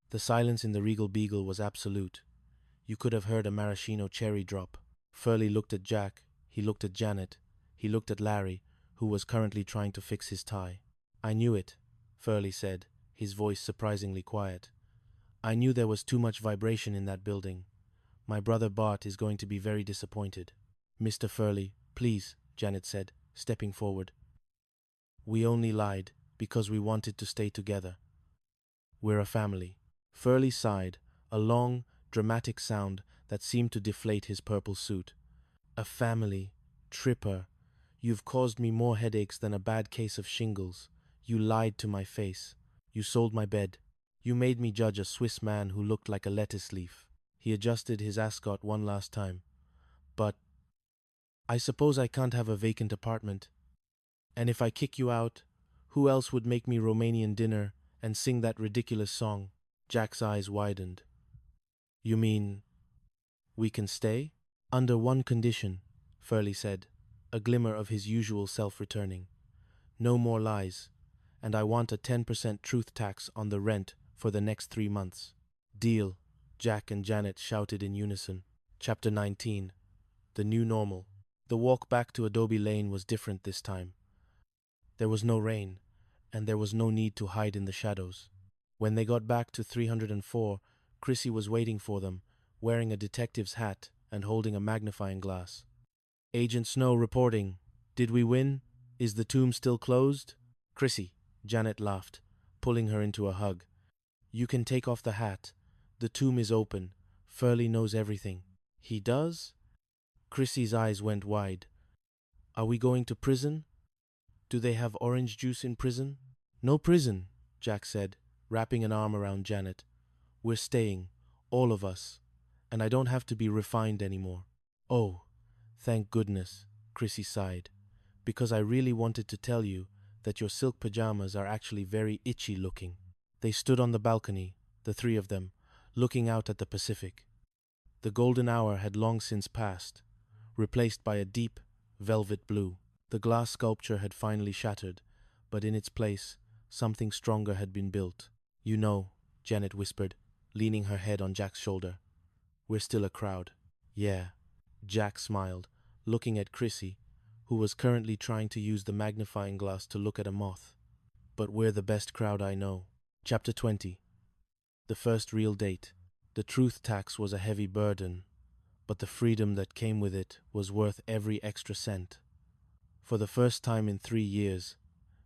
The silence in the Regal Beagle was absolute. You could have heard a maraschino cherry drop. Furley looked at Jack, he looked at Janet, he looked at Larry, who was currently trying to fix his tie. "I knew it," Furley said, his voice surprisingly quiet. "I knew there was too much vibration in that building. My brother Bart is going to be very disappointed." "Mr. Furley, please," Janet said, stepping forward. "We only lied because we wanted to stay together. We're a family." Furley sighed, a long, dramatic sound that seemed to deflate his purple suit. "A family. Tripper, you've caused me more headaches than a bad case of shingles. You lied to my face. You sold my bed. You made me judge a Swiss man who looked like a lettuce leaf." He adjusted his ascot one last time. "But I suppose I can't have a vacant apartment. And if I kick you out, who else would make me Romanian dinner and sing that ridiculous song?" Jack's eyes widened. "You mean we can stay?" "Under one condition," Furley said, a glimmer of his usual self returning. "No more lies, and I want a 10% truth tax on the rent for the next 3 months." "Deal," Jack and Janet shouted in unison. Chapter 19. The New Normal. The walk back to Adobe Lane was different this time. There was no rain, and there was no need to hide in the shadows. When they got back to 304, Chrissy was waiting for them, wearing a detective's hat and holding a magnifying glass. "Agent Snow reporting. Did we win? Is the tomb still closed?" "Chrissy," Janet laughed, pulling her into a hug. "You can take off the hat. The tomb is open. Furley knows everything." "He does?" Chrissy's eyes went wide. "Are we going to prison? Do they have orange juice in prison?" "No prison," Jack said, wrapping an arm around Janet. "We're staying, all of us, and I don't have to be refined anymore." "Oh, thank goodness," Chrissy sighed, "because I really wanted to tell you that your silk pajamas are actually very itchy looking." They stood on the balcony, the three of them, looking out at the Pacific. The golden hour had long since passed, replaced by a deep, velvet blue. The glass sculpture had finally shattered, but in its place, something stronger had been built. "You know," Janet whispered, leaning her head on Jack's shoulder, "we're still a crowd." "Yeah." Jack smiled, looking at Chrissy, who was currently trying to use the magnifying glass to look at a moth. "But we're the best crowd I know." Chapter 20. The first real date. The truth tax was a heavy burden, but the freedom that came with it was worth every extra cent. For the first time in 3 years,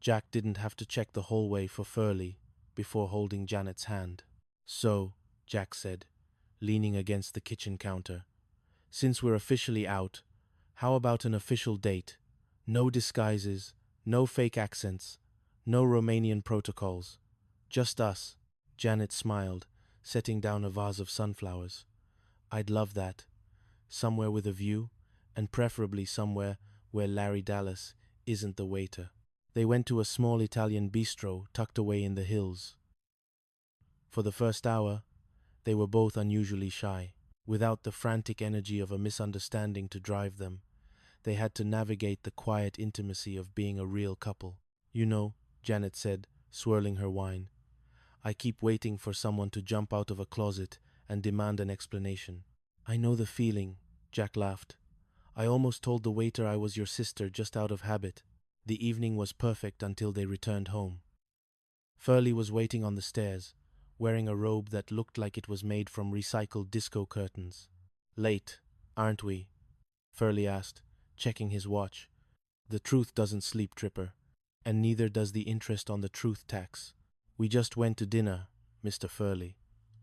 Jack didn't have to check the hallway for Furley before holding Janet's hand. "So," Jack said, leaning against the kitchen counter, "since we're officially out, how about an official date? No disguises, no fake accents, no Romanian protocols. Just us." Janet smiled, setting down a vase of sunflowers. "I'd love that. Somewhere with a view, and preferably somewhere where Larry Dallas isn't the waiter." They went to a small Italian bistro tucked away in the hills. For the first hour, they were both unusually shy. Without the frantic energy of a misunderstanding to drive them, they had to navigate the quiet intimacy of being a real couple. "You know," Janet said, swirling her wine, "I keep waiting for someone to jump out of a closet and demand an explanation." "I know the feeling," Jack laughed. "I almost told the waiter I was your sister just out of habit." The evening was perfect until they returned home. Furley was waiting on the stairs, wearing a robe that looked like it was made from recycled disco curtains. "Late, aren't we?" Furley asked, checking his watch. "The truth doesn't sleep, Tripper, and neither does the interest on the truth tax." "We just went to dinner, Mr. Furley,"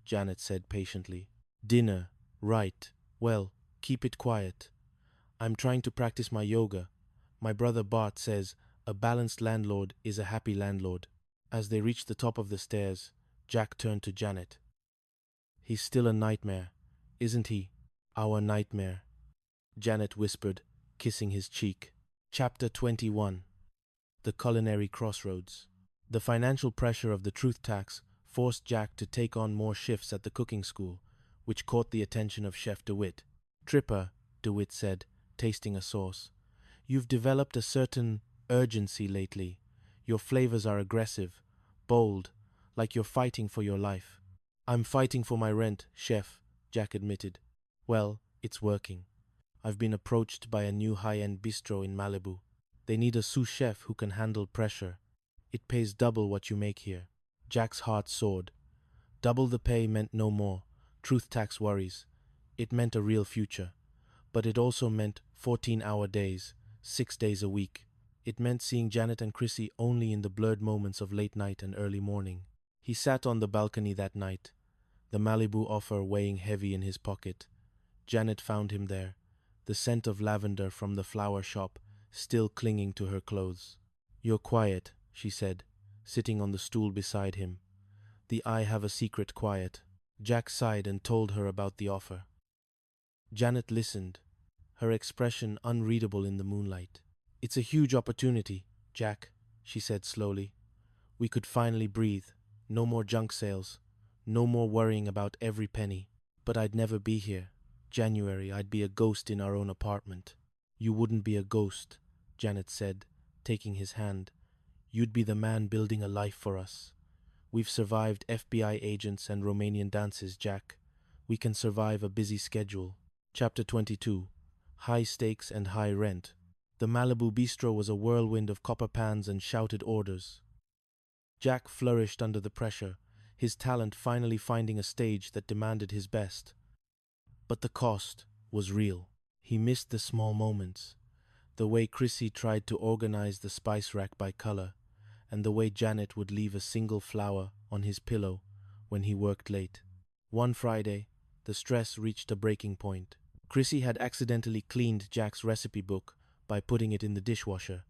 Janet said patiently. "Dinner, right. Well, keep it quiet. I'm trying to practice my yoga. My brother Bart says a balanced landlord is a happy landlord." As they reached the top of the stairs, Jack turned to Janet. "He's still a nightmare, isn't he?" "Our nightmare," Janet whispered, kissing his cheek. Chapter 21. The Culinary Crossroads. The financial pressure of the truth tax forced Jack to take on more shifts at the cooking school, which caught the attention of Chef DeWitt. "Tripper," DeWitt said, tasting a sauce, "you've developed a certain urgency lately. Your flavors are aggressive, bold, like you're fighting for your life." I'm fighting for my rent, chef, Jack admitted. Well, it's working. I've been approached by a new high-end bistro in Malibu. They need a sous chef who can handle pressure. It pays double what you make here. Jack's heart soared. Double the pay meant no more truth tax worries. It meant a real future. But it also meant 14-hour days, 6 days a week. It meant seeing Janet and Chrissy only in the blurred moments of late night and early morning. He sat on the balcony that night, the Malibu offer weighing heavy in his pocket. Janet found him there, the scent of lavender from the flower shop still clinging to her clothes. "You're quiet," she said, sitting on the stool beside him. "The I have a secret quiet." Jack sighed and told her about the offer. Janet listened, her expression unreadable in the moonlight. "It's a huge opportunity, Jack," she said slowly. "We could finally breathe. No more junk sales. No more worrying about every penny. But I'd never be here. January, I'd be a ghost in our own apartment." "You wouldn't be a ghost," Janet said, taking his hand. "You'd be the man building a life for us. We've survived FBI agents and Romanian dances, Jack. We can survive a busy schedule." Chapter 22. High Stakes and High Rent. The Malibu Bistro was a whirlwind of copper pans and shouted orders. Jack flourished under the pressure, his talent finally finding a stage that demanded his best. But the cost was real. He missed the small moments, the way Chrissy tried to organize the spice rack by color, and the way Janet would leave a single flower on his pillow when he worked late. One Friday, the stress reached a breaking point. Chrissy had accidentally cleaned Jack's recipe book by putting it in the dishwasher,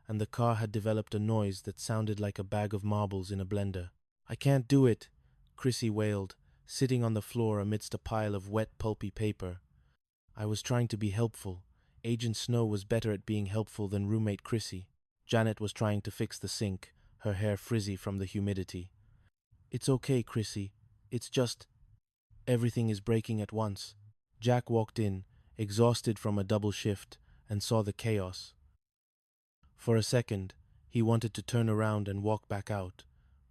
and the car had developed a noise that sounded like a bag of marbles in a blender. "I can't do it," Chrissy wailed, sitting on the floor amidst a pile of wet, pulpy paper. "I was trying to be helpful. Agent Snow was better at being helpful than roommate Chrissy." Janet was trying to fix the sink, her hair frizzy from the humidity. "It's okay, Chrissy. It's just everything is breaking at once." Jack walked in, exhausted from a double shift, and saw the chaos. For a second, he wanted to turn around and walk back out,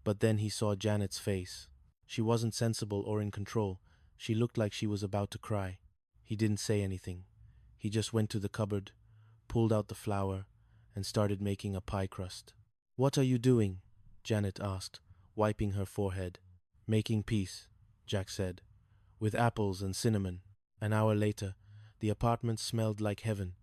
but then he saw Janet's face. She wasn't sensible or in control. She looked like she was about to cry. He didn't say anything. He just went to the cupboard, pulled out the flour, and started making a pie crust. "What are you doing?" Janet asked, wiping her forehead. "Making peace," Jack said, "with apples and cinnamon." An hour later, the apartment smelled like heaven.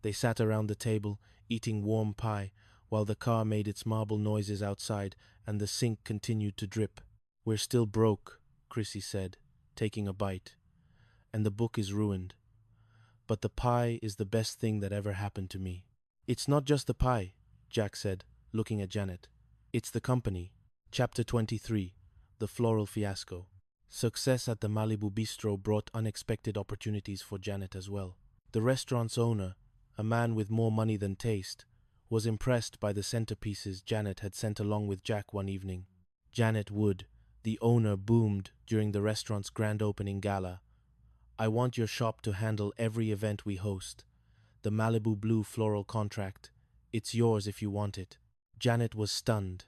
They sat around the table, eating warm pie, while the car made its marble noises outside and the sink continued to drip. "We're still broke," Chrissy said, taking a bite. "And the book is ruined. But the pie is the best thing that ever happened to me." "It's not just the pie," Jack said, looking at Janet. "It's the company." Chapter 23. The Floral Fiasco. Success at the Malibu Bistro brought unexpected opportunities for Janet as well. The restaurant's owner, a man with more money than taste, was impressed by the centerpieces Janet had sent along with Jack one evening. Janet Wood, the owner, boomed during the restaurant's grand opening gala. "I want your shop to handle every event we host. The Malibu Blue floral contract. It's yours if you want it." Janet was stunned.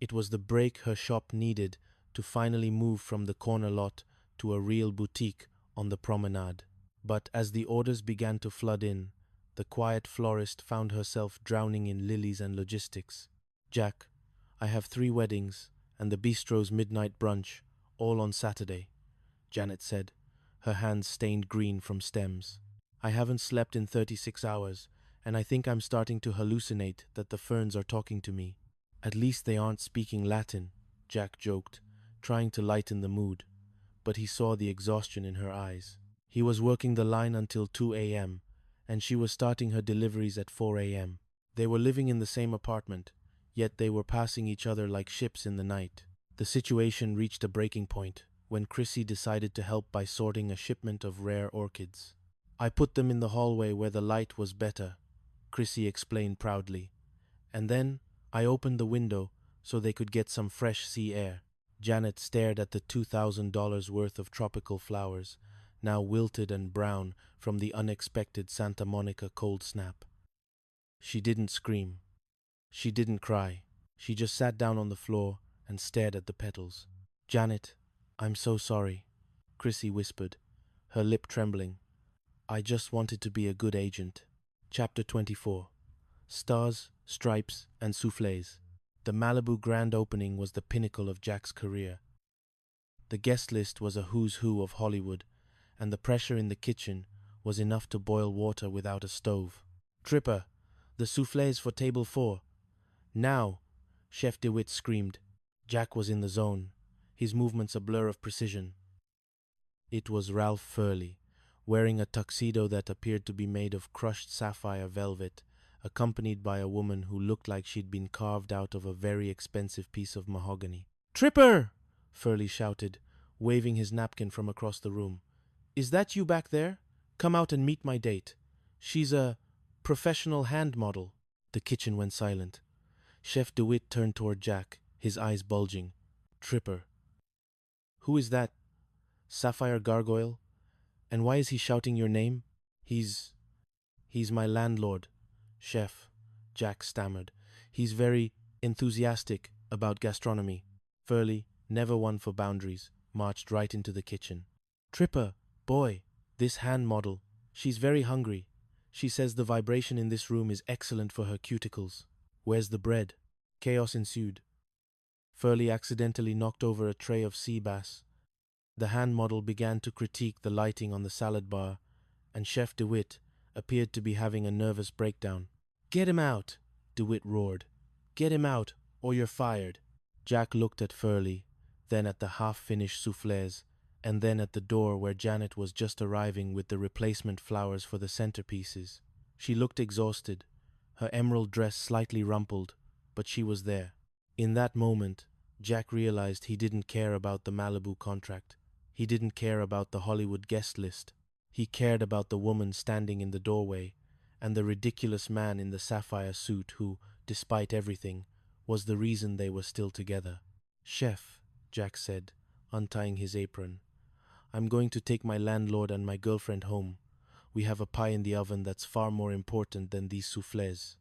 It was the break her shop needed to finally move from the corner lot to a real boutique on the promenade. But as the orders began to flood in, the quiet florist found herself drowning in lilies and logistics. "Jack, I have 3 weddings and the bistro's midnight brunch, all on Saturday," Janet said, her hands stained green from stems. "I haven't slept in 36 hours, and I think I'm starting to hallucinate that the ferns are talking to me." "At least they aren't speaking Latin," Jack joked, trying to lighten the mood, but he saw the exhaustion in her eyes. He was working the line until 2 a.m., and she was starting her deliveries at 4 a.m. They were living in the same apartment, yet they were passing each other like ships in the night. The situation reached a breaking point when Chrissy decided to help by sorting a shipment of rare orchids. "I put them in the hallway where the light was better," Chrissy explained proudly. "And then I opened the window so they could get some fresh sea air." Janet stared at the $2,000 worth of tropical flowers, now wilted and brown from the unexpected Santa Monica cold snap. She didn't scream. She didn't cry. She just sat down on the floor and stared at the petals. Janet, I'm so sorry, Chrissy whispered, her lip trembling. I just wanted to be a good agent. Chapter 24. Stars, Stripes, and Soufflés. The Malibu grand opening was the pinnacle of Jack's career. The guest list was a who's who of Hollywood, and the pressure in the kitchen was enough to boil water without a stove. Tripper, the soufflés for table 4. Now, Chef DeWitt screamed. Jack was in the zone, his movements a blur of precision. It was Ralph Furley, wearing a tuxedo that appeared to be made of crushed sapphire velvet, accompanied by a woman who looked like she'd been carved out of a very expensive piece of mahogany. "Tripper!" Furley shouted, waving his napkin from across the room. "Is that you back there? Come out and meet my date. She's a professional hand model." The kitchen went silent. Chef DeWitt turned toward Jack, his eyes bulging. "Tripper. Who is that? Sapphire Gargoyle? And why is he shouting your name?" He's my landlord, Chef," Jack stammered. "He's very enthusiastic about gastronomy." Furley, never one for boundaries, marched right into the kitchen. "Tripper, boy, this hand model. She's very hungry. She says the vibration in this room is excellent for her cuticles. Where's the bread?" Chaos ensued. Furley accidentally knocked over a tray of sea bass. The hand model began to critique the lighting on the salad bar, and Chef DeWitt appeared to be having a nervous breakdown. "Get him out!" DeWitt roared. "Get him out, or you're fired." Jack looked at Furley, then at the half-finished soufflés, and then at the door where Janet was just arriving with the replacement flowers for the centerpieces. She looked exhausted, her emerald dress slightly rumpled, but she was there. In that moment, Jack realized he didn't care about the Malibu contract. He didn't care about the Hollywood guest list. He cared about the woman standing in the doorway and the ridiculous man in the sapphire suit who, despite everything, was the reason they were still together. "Chef," Jack said, untying his apron, "I'm going to take my landlord and my girlfriend home. We have a pie in the oven that's far more important than these soufflés."